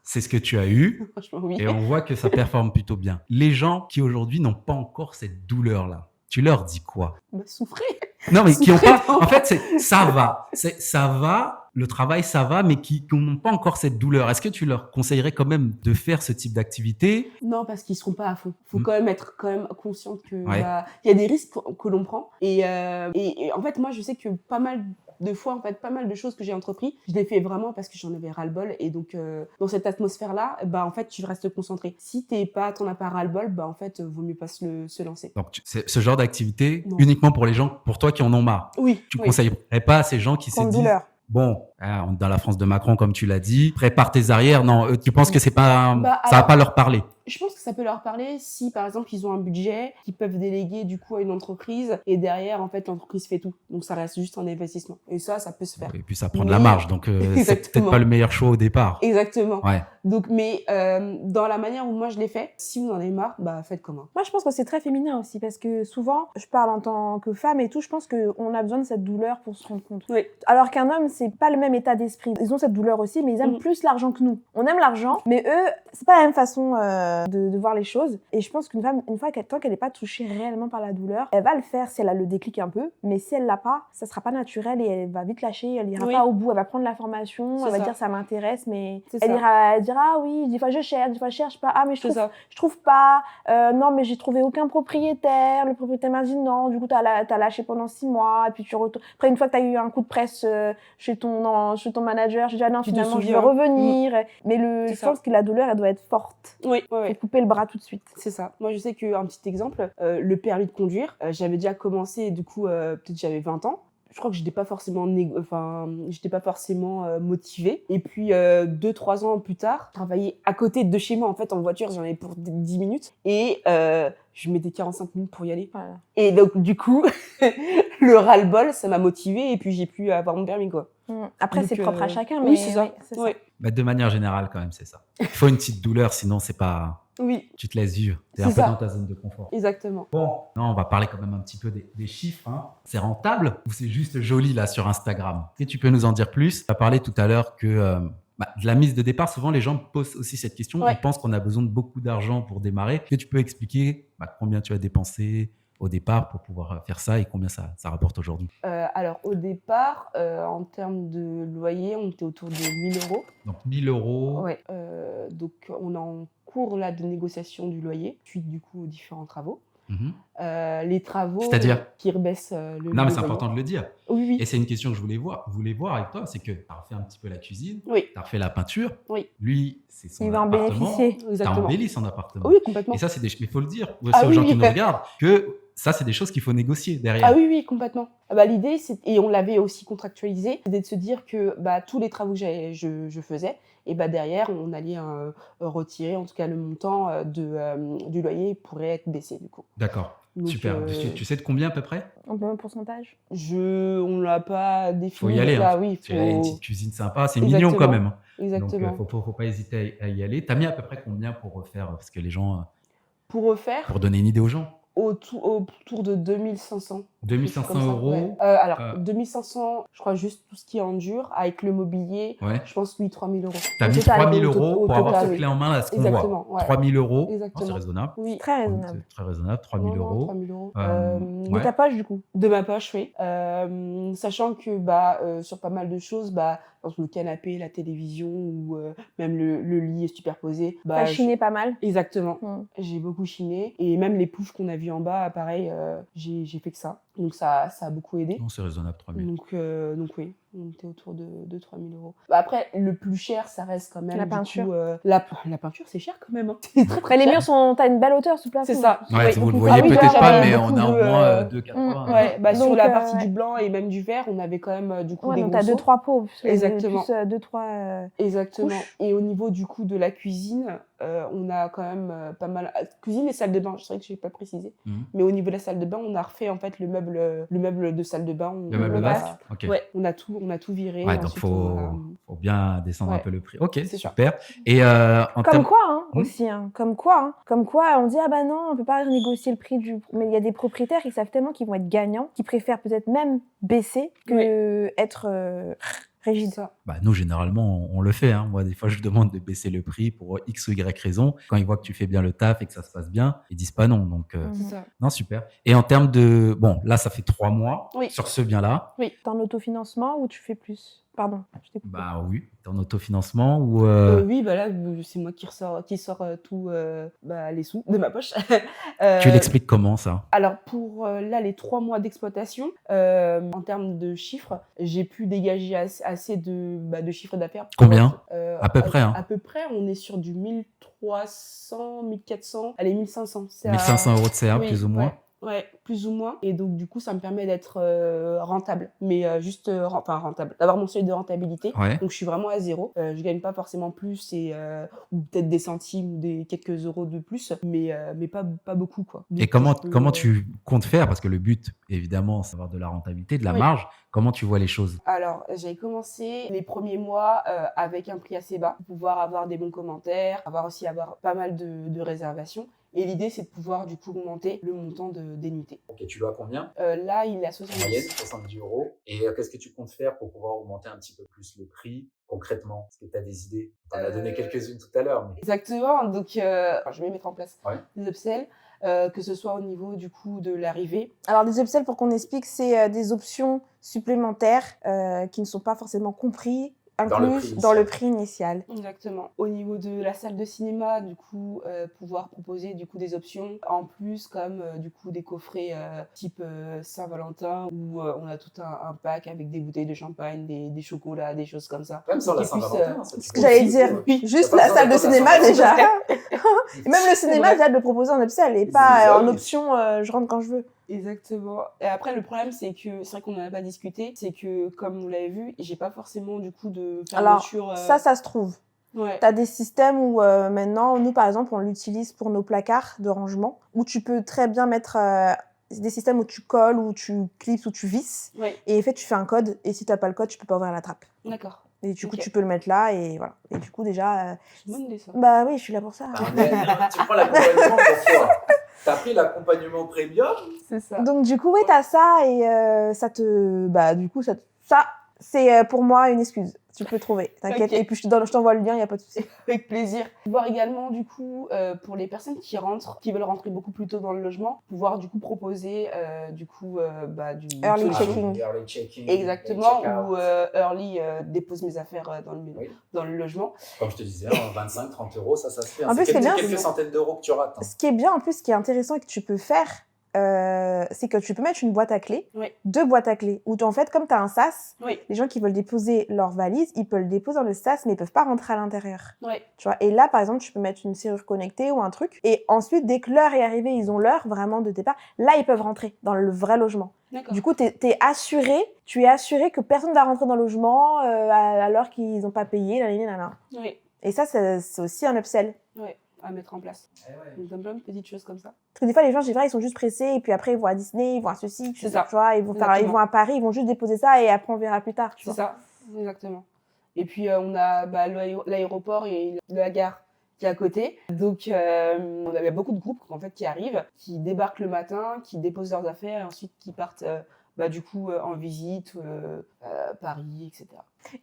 C'est ce que tu as eu. Franchement, oui. Et on voit que ça performe plutôt bien. Les gens qui aujourd'hui n'ont pas encore cette douleur-là, tu leur dis quoi? Bah, souffrez. Non, mais qui ont pas. En fait, ça va. Le travail, ça va, mais qui n'ont pas encore cette douleur. Est-ce que tu leur conseillerais quand même de faire ce type d'activité? Non, parce qu'ils seront pas à fond. Faut quand même être conscient que Ouais. y a des risques que l'on prend. Et en fait, moi, je sais que pas mal de fois, en fait, pas mal de choses que j'ai entrepris, je les fais vraiment parce que j'en avais ras-le-bol. Et donc, dans cette atmosphère-là, bah, en fait, tu restes concentré. Si t'en as pas ras-le-bol, bah, en fait, vaut mieux pas se lancer. Donc, c'est ce genre d'activité Non. uniquement pour les gens, pour toi qui en ont marre. Oui. Tu conseillerais pas à ces gens qui se disent, douleur. bon, on est dans la France de Macron, comme tu l'as dit, prépare tes arrières. Non, tu penses que c'est pas, ça va pas leur parler? Je pense que ça peut leur parler si, par exemple, ils ont un budget qu'ils peuvent déléguer du coup à une entreprise et derrière, en fait, l'entreprise fait tout. Donc, ça reste juste un investissement. Et ça peut se faire. Et puis, ça prend de la marge. Donc, c'est peut-être pas le meilleur choix au départ. Exactement. Ouais. Donc, mais dans la manière où moi je l'ai fait, si vous en avez marre, bah faites comment. Moi, je pense que c'est très féminin aussi parce que souvent, je parle en tant que femme et tout, je pense qu'on a besoin de cette douleur pour se rendre compte. Oui. Alors qu'un homme, c'est pas le même état d'esprit. Ils ont cette douleur aussi, mais ils aiment plus l'argent que nous. On aime l'argent, mais eux, c'est pas la même façon de voir les choses. Et je pense qu'une femme, tant qu'elle n'est pas touchée réellement par la douleur, elle va le faire si elle a le déclic un peu, mais si elle l'a pas, ça sera pas naturel et elle va vite lâcher, elle ira pas au bout, elle va prendre l'information, elle va dire ça m'intéresse, mais elle dira ah oui, des fois je cherche pas, ah mais je trouve pas, non mais j'ai trouvé aucun propriétaire, le propriétaire m'a dit non, du coup t'as lâché pendant 6 mois, et puis tu retournes. Après une fois que t'as eu un coup de presse chez ton manager, j'ai dit ah non finalement je veux revenir, mais je pense que la douleur elle doit être forte. Oui. Faut couper le bras tout de suite. C'est ça. Moi je sais qu'un petit exemple, le permis de conduire, j'avais déjà commencé du coup peut-être j'avais 20 ans. Je crois que j'étais pas forcément motivée. Et puis 2-3 ans plus tard, je travaillais à côté de chez moi en fait en voiture, j'en avais pour 10 minutes et je mettais 45 minutes pour y aller. Voilà. Et donc du coup, le ras-le-bol, ça m'a motivée et puis j'ai pu avoir mon permis quoi. Après c'est propre à chacun, mais oui, c'est ça. Oui. Bah, de manière générale quand même, c'est ça. Il faut une petite douleur, sinon c'est pas. Oui. Tu te laisses vivre. T'es un peu dans ta zone de confort. Exactement. Bon, non, on va parler quand même un petit peu des chiffres. Hein. C'est rentable ou c'est juste joli là sur Instagram? Est-ce que tu peux nous en dire plus? Tu as parlé tout à l'heure que de la mise de départ, souvent les gens posent aussi cette question. Ouais. Ils pensent qu'on a besoin de beaucoup d'argent pour démarrer. Est-ce que tu peux expliquer combien tu as dépensé au départ pour pouvoir faire ça et combien ça rapporte aujourd'hui? Alors au départ, en termes de loyer, on était autour de 1 000 €. Donc 1 000 €. Ouais. Donc on est en cours là de négociation du loyer, suite du coup aux différents travaux. Les travaux qui rebaissent le loyer. Non, mais c'est important de le dire. Oui. Et c'est une question que je voulais voir avec toi, c'est que tu as refait un petit peu la cuisine, Oui. tu as refait la peinture. Oui. Lui, c'est son Il va en appartement. bénéficier. Tu as Exactement. embelli son appartement. Oui, complètement. Et ça, c'est mais il faut le dire aussi aux gens qui nous regardent, que ça, c'est des choses qu'il faut négocier derrière. Ah oui, complètement. L'idée, et on l'avait aussi contractualisé, c'était de se dire que tous les travaux que je faisais, et derrière, on allait retirer, en tout cas le montant du loyer pourrait être baissé du coup. D'accord. Donc, super. Tu sais de combien à peu près? Un pourcentage? On ne l'a pas défini. Faut y aller. Là, oui, Il y a une petite cuisine sympa, c'est Exactement. mignon quand même. Exactement. Donc, faut pas hésiter à y aller. Tu as mis à peu près combien pour refaire? Parce que les gens. Pour refaire, Pour donner une idée aux gens. autour de 2 500. 2500 Comme ça, euros. ouais. Alors, euh, 2500, je crois juste tout ce qui est en dur, avec le mobilier, Ouais. je pense oui, 3000 euros. T'as Au mis total, 3000 au to- euros au pour avoir total, cette oui. clé en main, là, ce qu'on voit. Exactement, ouais. 3000 euros, c'est Exactement. raisonnable. Oui. Très raisonnable. C'est très raisonnable, 3000 Non, non, euros. 3000 euros. De Ouais. ta poche, du coup. De ma poche, oui. Sachant que sur pas mal de choses, par exemple le canapé, la télévision ou même le lit est superposé. T'as chiné pas mal. Exactement. Mm. J'ai beaucoup chiné. Et même les poufs qu'on a vus en bas, pareil, j'ai fait que ça. Donc ça a beaucoup aidé. Non, c'est raisonnable, 3000. Donc oui, on était autour de 3000 euros. Après, le plus cher, ça reste quand même La du peinture. coup, la peinture, c'est cher quand même. Hein. C'est très, Après, les cher. murs sont. T'as une belle hauteur sous plafond. C'est ça. Ouais, Oui. vous le Donc, voyez oui, peut-être là, pas, j'avais mais beaucoup on a au de, moins 2,80. Ouais, sur Donc, la partie ouais. du blanc et même du vert, on avait quand même du coup Ouais, des donc gros t'as seaux. 2-3 pots. Exactement. Plus 2-3. Exactement. couches. Et au niveau du coup de la cuisine, on a quand même pas mal. Cuisine et salle de bain, je sais que je n'ai pas précisé. Mais au niveau de la salle de bain, on a refait en fait le meuble de salle de bain. Le meuble vasque. Ok. Ouais, on a tout viré. Ouais, donc Ensuite, faut bien descendre un Ouais. peu le prix. Ok, C'est ça. super. Et en Comme termes. quoi, aussi. Comme quoi, on dit, ah bah non, on peut pas négocier le prix du. Mais il y a des propriétaires qui savent tellement qu'ils vont être gagnants, qui préfèrent peut-être même baisser que être rigide. Ça. Bah, nous, généralement, on le fait. Hein. Moi, des fois, je demande de baisser le prix pour X ou Y raison. Quand ils voient que tu fais bien le taf et que ça se passe bien, ils disent pas non. Donc, C'est ça. non, super. Et en termes de. Bon, là, ça fait 3 mois Oui. sur ce bien-là. Oui. T'es en autofinancement ou tu fais plus? Pardon, je t'ai coupé. Bah oui, t'es en autofinancement ou. Oui, là, c'est moi qui sort tout les sous de ma poche. Tu l'expliques comment ça? Alors, pour là, les 3 mois d'exploitation, en termes de chiffres, j'ai pu dégager assez de chiffre d'affaires. Combien? À peu près, hein. À peu près, on est sur du 1300, 1400, allez, 1500. 1500 euros de CA, Oui, plus ou moins. Ouais, plus ou moins. Et donc, du coup, ça me permet d'être rentable. Mais rentable. D'avoir mon seuil de rentabilité. Ouais. Donc, je suis vraiment à zéro. Je gagne pas forcément plus ou peut-être des centimes ou des quelques euros de plus. Mais pas beaucoup, quoi. Donc, et comment tu comptes faire? Parce que le but, évidemment, c'est d'avoir de la rentabilité, de la marge. Comment tu vois les choses? Alors, j'avais commencé les premiers mois avec un prix assez bas pour pouvoir avoir des bons commentaires, avoir pas mal de réservations. Et l'idée, c'est de pouvoir du coup augmenter le montant des nuitées. Ok, tu l'as combien? Là, il est à 70. En moyenne, 70 euros. Et qu'est-ce que tu comptes faire pour pouvoir augmenter un petit peu plus le prix concrètement? Est-ce que tu as des idées? Tu en as donné quelques-unes tout à l'heure. Mais... Exactement. Donc, je vais mettre en place des upsells. Que ce soit au niveau du coup de l'arrivée. Alors des upsells, pour qu'on explique, c'est des options supplémentaires qui ne sont pas forcément comprises, incluses dans le prix initial. Exactement. Au niveau de la salle de cinéma, du coup, pouvoir proposer du coup des options en plus, comme du coup des coffrets type Saint-Valentin où on a tout un pack avec des bouteilles de champagne, des chocolats, des choses comme ça. Même sans la Saint-Valentin, c'est ce que j'allais dire. Oui. Juste la salle de cinéma déjà. Et même le cinéma, déjà de le proposer en upsell et pas en option je rentre quand je veux. Exactement. Et après, le problème, c'est vrai qu'on n'en a pas discuté, c'est que, comme vous l'avez vu, j'ai pas forcément, du coup, de fermeture... Alors, ça se trouve. Ouais. T'as des systèmes où, maintenant, nous, par exemple, on l'utilise pour nos placards de rangement, où tu peux très bien mettre... des systèmes où tu colles, où tu clipses, où tu visses. Ouais. Et en fait, tu fais un code, et si t'as pas le code, tu peux pas ouvrir la trappe. D'accord. Et du coup, tu peux le mettre là, et voilà. Et du coup, déjà... C'est une bonne idée, ça. Bah oui, je suis là pour ça. Tu prends l'accompagnement pour toi. T'as pris l'accompagnement premium. C'est ça. Donc du coup, oui, t'as ça et ça te... Bah du coup, ça c'est pour moi une excuse. Tu peux trouver, t'inquiète. Okay. Et puis je t'envoie le lien, il n'y a pas de souci. Avec plaisir. Voir également, du coup, pour les personnes qui veulent rentrer beaucoup plus tôt dans le logement, pouvoir du coup proposer du early checking. Exactement, ou early dépose mes affaires dans le logement. Comme je te disais, 25-30 euros, ça se fait. En plus, c'est quelques centaines d'euros que tu rates. Hein. Ce qui est bien, en plus, ce qui est intéressant et que tu peux faire, c'est que tu peux mettre une boîte à clés, 2 boîtes à clés, où en fait, comme tu as un sas, les gens qui veulent déposer leur valise, ils peuvent le déposer dans le sas, mais ils peuvent pas rentrer à l'intérieur. Tu vois. Et là, par exemple, tu peux mettre une serrure connectée ou un truc, et ensuite, dès que l'heure est arrivée, ils ont l'heure vraiment de départ, là, ils peuvent rentrer dans le vrai logement. Du coup, tu es assuré que personne va rentrer dans le logement alors qu'ils n'ont pas payé, Et ça, c'est aussi un upsell. À mettre en place. Donc, plein de petites choses comme ça. Parce que des fois, les gens, ils sont juste pressés, et puis après, ils vont à Disney, ils vont à ceci, tu vois, ils vont à Paris, ils vont juste déposer ça, et après, on verra plus tard. C'est ça, exactement. Et puis, on a l'aéroport et la gare qui est à côté. Donc, il y a beaucoup de groupes en fait, qui arrivent, qui débarquent le matin, qui déposent leurs affaires et ensuite qui partent du coup, en visite, Paris, etc.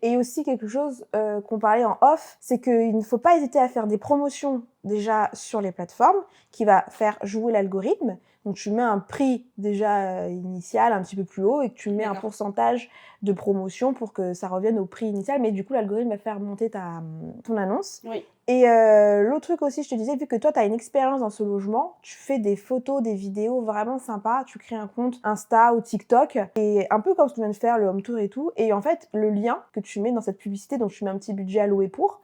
Et aussi quelque chose qu'on parlait en off, c'est qu'il ne faut pas hésiter à faire des promotions déjà sur les plateformes qui va faire jouer l'algorithme. Donc tu mets un prix déjà initial un petit peu plus haut et que tu mets un pourcentage de promotion pour que ça revienne au prix initial. Mais du coup, l'algorithme va faire monter ton annonce. Oui. Et l'autre truc aussi, je te disais, vu que toi, tu as une expérience dans ce logement, tu fais des photos, des vidéos vraiment sympas, tu crées un compte Insta ou TikTok, et un peu comme ce que tu viens de faire, le home tour et tout, et en fait, le lien que tu mets dans cette publicité, donc tu mets un petit budget alloué pour,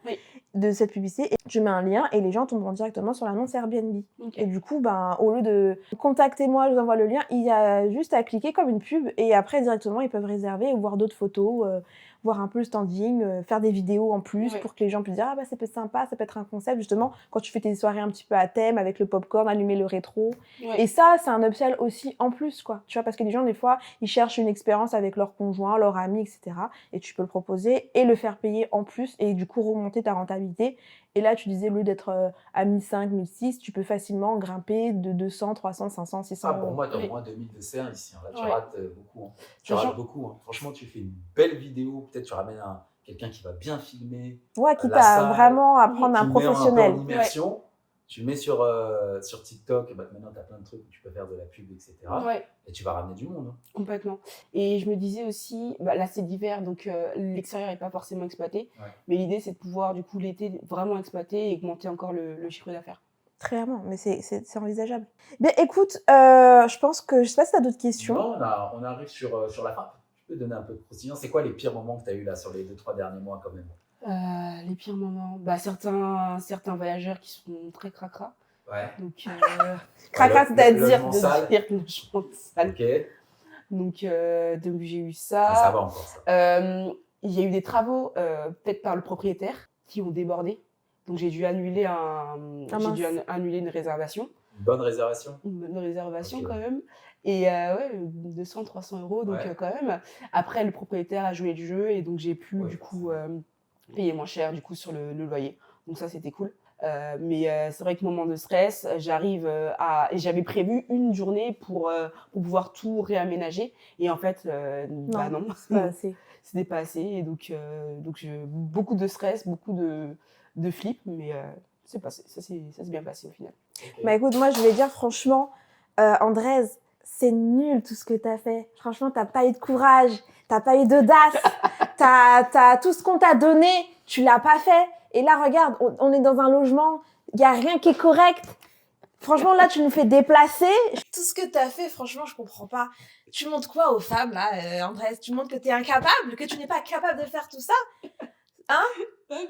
de cette publicité, et tu mets un lien, et les gens tomberont directement sur l'annonce Airbnb. Okay. Et du coup, au lieu de contactez-moi, je vous envoie le lien, il y a juste à cliquer comme une pub, et après, directement, ils peuvent réserver ou voir d'autres photos, voir un peu le standing, faire des vidéos en plus pour que les gens puissent dire « Ah bah ça peut être sympa, ça peut être un concept » justement, quand tu fais tes soirées un petit peu à thème avec le popcorn, allumer le rétro. Et ça, c'est un upsell aussi en plus, quoi. Tu vois, parce que les gens, des fois, ils cherchent une expérience avec leur conjoint, leur ami, etc. Et tu peux le proposer et le faire payer en plus et du coup remonter ta rentabilité. Et là, tu disais, au lieu d'être à 1005, 1006, tu peux facilement grimper de 200, 300, 500, 600 euros. Pour moi, tu as au moins 2000 de CR ici. Là, tu rates beaucoup. Hein. Tu rates beaucoup. Hein. Franchement, tu fais une belle vidéo. Peut-être tu ramènes quelqu'un qui va bien filmer. Ouais, quitte à vraiment apprendre un professionnel. Tu mets en immersion. Tu mets sur TikTok. Maintenant, tu as plein de trucs où tu peux faire de la pub, etc. Et tu vas ramener du monde. Hein. Complètement. Et je me disais aussi, là, c'est l'hiver, donc l'extérieur n'est pas forcément exploité. Mais l'idée, c'est de pouvoir, du coup, l'été, vraiment exploiter et augmenter encore le chiffre d'affaires. Très bien, mais c'est envisageable. Bien, écoute, je pense que, je sais pas si tu as d'autres questions. Non, on arrive sur la fin. Tu peux donner un peu de croustillant. C'est quoi les pires moments que tu as eu là sur les 2-3 derniers mois quand même? Les pires moments, certains voyageurs qui sont très cracra. Ouais. Donc, cracra, c'est-à-dire logement sale. Ok. Donc, j'ai eu ça. Ça va encore ça. Il y a eu des travaux faits par le propriétaire qui ont débordé. Donc j'ai dû annuler une réservation. Une bonne réservation. Une bonne réservation quand même. Et 200, 300 euros, donc quand même. Après, le propriétaire a joué le jeu et donc j'ai pu du coup payer moins cher du coup sur le loyer. Donc ça, c'était cool. Mais c'est vrai que moment de stress, j'avais prévu une journée pour pouvoir tout réaménager. Et en fait, non, c'est pas assez. C'était pas assez. Et donc j'ai beaucoup de stress, beaucoup de flip, mais c'est passé. Ça s'est bien passé au final. Okay. Écoute, moi je vais dire franchement, Andrés, c'est nul tout ce que t'as fait. Franchement, t'as pas eu de courage, t'as pas eu d'audace, t'as tout ce qu'on t'a donné, tu l'as pas fait. Et là, regarde, on est dans un logement, il y a rien qui est correct. Franchement, là, tu nous fais déplacer. Tout ce que t'as fait, franchement, je comprends pas. Tu montres quoi aux femmes, là, Andrés? Tu montres que t'es incapable, que tu n'es pas capable de faire tout ça? Hein?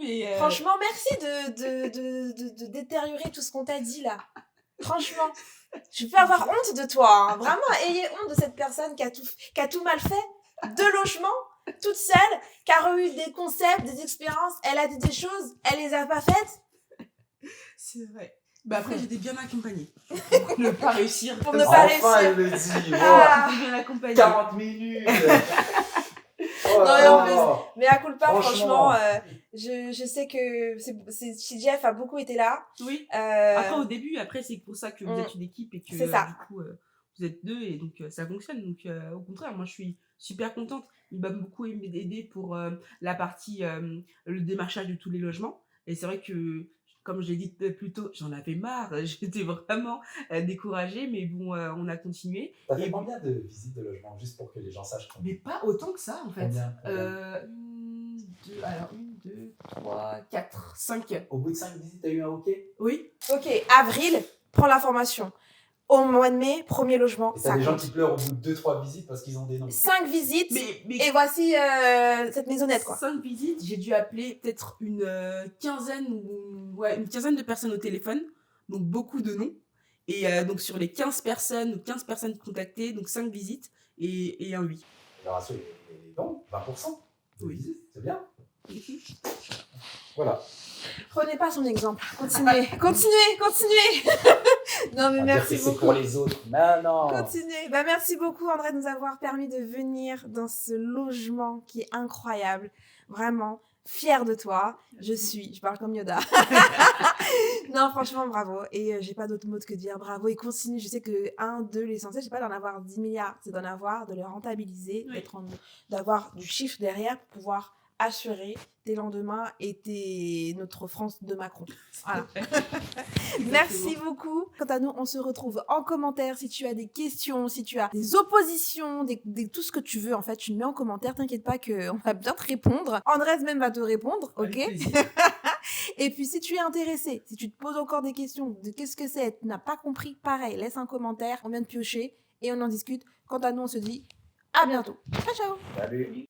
Mais Franchement, merci de détériorer tout ce qu'on t'a dit, là. Franchement, je peux avoir honte de toi. Hein. Vraiment, ayez honte de cette personne qui a tout mal fait. 2 logements, toute seule, qui a eu des concepts, des expériences. Elle a dit des choses, elle les a pas faites. C'est vrai. Après, j'étais bien accompagnée. Pour ne pas réussir. Pour ne pas réussir. Enfin, elle le dit. J'étais bien accompagnée. 40 minutes. Non, et en plus, mais à coup de pas, franchement, je sais que Jeff a beaucoup été là. Oui. Après, au début, c'est pour ça que vous êtes une équipe et que du coup, vous êtes 2 et donc ça fonctionne. Donc, au contraire, moi, je suis super contente. Il m'a beaucoup aidé pour la partie, le démarchage de tous les logements. Et c'est vrai que, comme je l'ai dit plus tôt, j'en avais marre. J'étais vraiment découragée, mais bon, on a continué. T'as fait combien de visites de logement, juste pour que les gens sachent combien? Mais pas autant que ça, en fait. Combien 1, 2, 3, 4, 5. Au bout de 5 visites, t'as eu un OK? Oui. Ok, avril, prends l'information. Au mois de mai, premier logement. Et t'as des gens qui pleurent au bout de 2-3 visites parce qu'ils ont des noms. 5 visites, mais et voici cette maisonnette, quoi. 5 visites, j'ai dû appeler peut-être une quinzaine de personnes au téléphone, donc beaucoup de noms. Et donc sur les 15 personnes contactées, donc 5 visites et un oui. Le ratio est bon, 20%. Oui. Visites, c'est bien. Voilà. Prenez pas son exemple. Continuez. Non, mais merci beaucoup. C'est pour les autres. Non. Continuez. Merci beaucoup, André, de nous avoir permis de venir dans ce logement qui est incroyable. Vraiment. fière de toi. Je parle comme Yoda. Non, franchement, bravo. Et j'ai pas d'autre mot que dire bravo. Et continue. Je sais que l'essentiel, c'est pas d'en avoir 10 milliards, c'est d'en avoir, de le rentabiliser, d'avoir du chiffre derrière pour pouvoir assurer tes lendemains et notre France de Macron. Voilà. Merci beaucoup. Quant à nous, on se retrouve en commentaire. Si tu as des questions, si tu as des oppositions, tout ce que tu veux, en fait, tu le mets en commentaire. T'inquiète pas qu'on va bien te répondre. Andrés même va te répondre, ok? Et puis, si tu es intéressé, si tu te poses encore des questions de qu'est-ce que c'est, tu n'as pas compris, pareil, laisse un commentaire. On vient de piocher et on en discute. Quant à nous, on se dit à bientôt. Ciao, ciao. Salut.